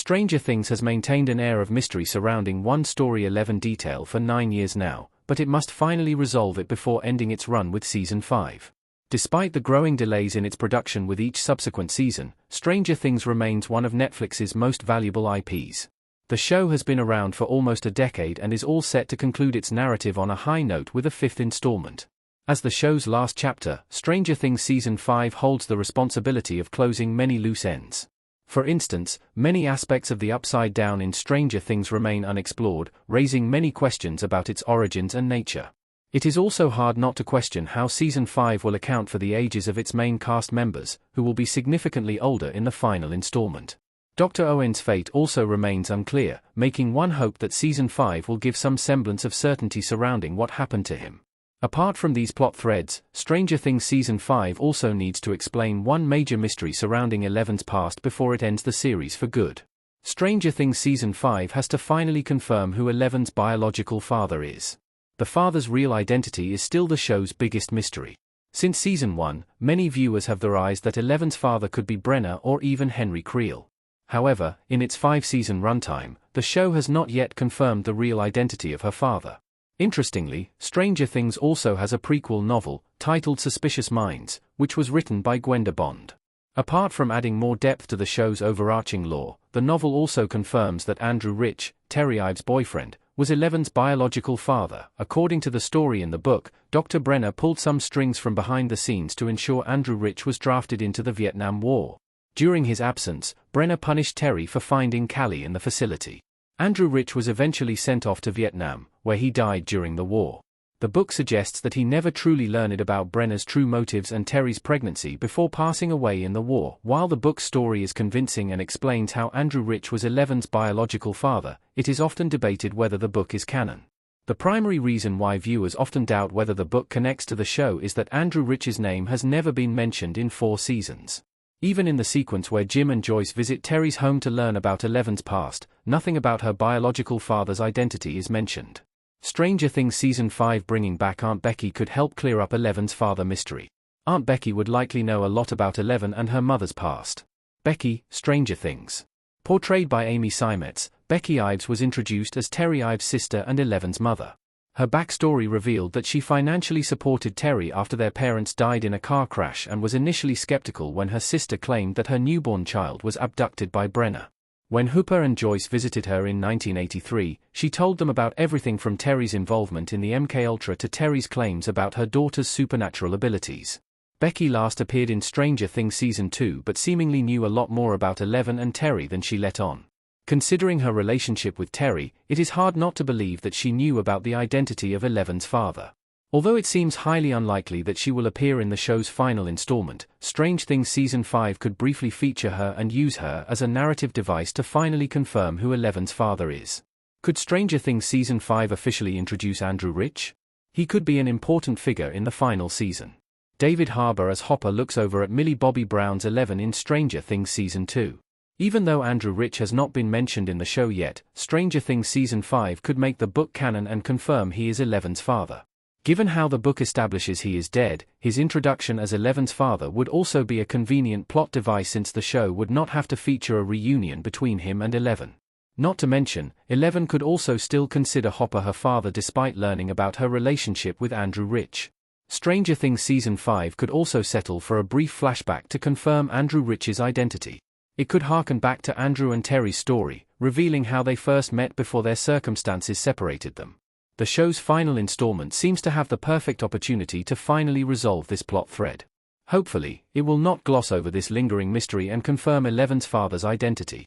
Stranger Things has maintained an air of mystery surrounding one story 11 detail for 9 years now, but it must finally resolve it before ending its run with Season 5. Despite the growing delays in its production with each subsequent season, Stranger Things remains one of Netflix's most valuable IPs. The show has been around for almost a decade and is all set to conclude its narrative on a high note with a 5th installment. As the show's last chapter, Stranger Things Season 5 holds the responsibility of closing many loose ends. For instance, many aspects of the Upside Down in Stranger Things remain unexplored, raising many questions about its origins and nature. It is also hard not to question how Season 5 will account for the ages of its main cast members, who will be significantly older in the final installment. Dr. Owen's fate also remains unclear, making one hope that Season 5 will give some semblance of certainty surrounding what happened to him. Apart from these plot threads, Stranger Things Season 5 also needs to explain one major mystery surrounding Eleven's past before it ends the series for good. Stranger Things Season 5 has to finally confirm who Eleven's biological father is. The father's real identity is still the show's biggest mystery. Since Season 1, many viewers have theorized that Eleven's father could be Brenner or even Henry Creel. However, in its 5-season runtime, the show has not yet confirmed the real identity of her father. Interestingly, Stranger Things also has a prequel novel, titled Suspicious Minds, which was written by Gwenda Bond. Apart from adding more depth to the show's overarching lore, the novel also confirms that Andrew Rich, Terry Ives' boyfriend, was Eleven's biological father. According to the story in the book, Dr. Brenner pulled some strings from behind the scenes to ensure Andrew Rich was drafted into the Vietnam War. During his absence, Brenner punished Terry for finding Callie in the facility. Andrew Rich was eventually sent off to Vietnam, where he died during the war. The book suggests that he never truly learned about Brenner's true motives and Terry's pregnancy before passing away in the war. While the book's story is convincing and explains how Andrew Rich was Eleven's biological father, it is often debated whether the book is canon. The primary reason why viewers often doubt whether the book connects to the show is that Andrew Rich's name has never been mentioned in 4 seasons. Even in the sequence where Jim and Joyce visit Terry's home to learn about Eleven's past, nothing about her biological father's identity is mentioned. Stranger Things Season 5 bringing back Aunt Becky could help clear up Eleven's father mystery. Aunt Becky would likely know a lot about Eleven and her mother's past. Becky, Stranger Things. Portrayed by Amy Seimetz, Becky Ives was introduced as Terry Ives' sister and Eleven's mother. Her backstory revealed that she financially supported Terry after their parents died in a car crash and was initially skeptical when her sister claimed that her newborn child was abducted by Brenner. When Hooper and Joyce visited her in 1983, she told them about everything from Terry's involvement in the MKUltra to Terry's claims about her daughter's supernatural abilities. Becky last appeared in Stranger Things Season 2 but seemingly knew a lot more about Eleven and Terry than she let on. Considering her relationship with Terry, it is hard not to believe that she knew about the identity of Eleven's father. Although it seems highly unlikely that she will appear in the show's final installment, Stranger Things Season 5 could briefly feature her and use her as a narrative device to finally confirm who Eleven's father is. Could Stranger Things Season 5 officially introduce Andrew Rich? He could be an important figure in the final season. David Harbour as Hopper looks over at Millie Bobby Brown's Eleven in Stranger Things Season 2. Even though Andrew Rich has not been mentioned in the show yet, Stranger Things Season 5 could make the book canon and confirm he is Eleven's father. Given how the book establishes he is dead, his introduction as Eleven's father would also be a convenient plot device since the show would not have to feature a reunion between him and Eleven. Not to mention, Eleven could also still consider Hopper her father despite learning about her relationship with Andrew Rich. Stranger Things Season 5 could also settle for a brief flashback to confirm Andrew Rich's identity. It could harken back to Andrew and Terry's story, revealing how they first met before their circumstances separated them. The show's final installment seems to have the perfect opportunity to finally resolve this plot thread. Hopefully, it will not gloss over this lingering mystery and confirm Eleven's father's identity.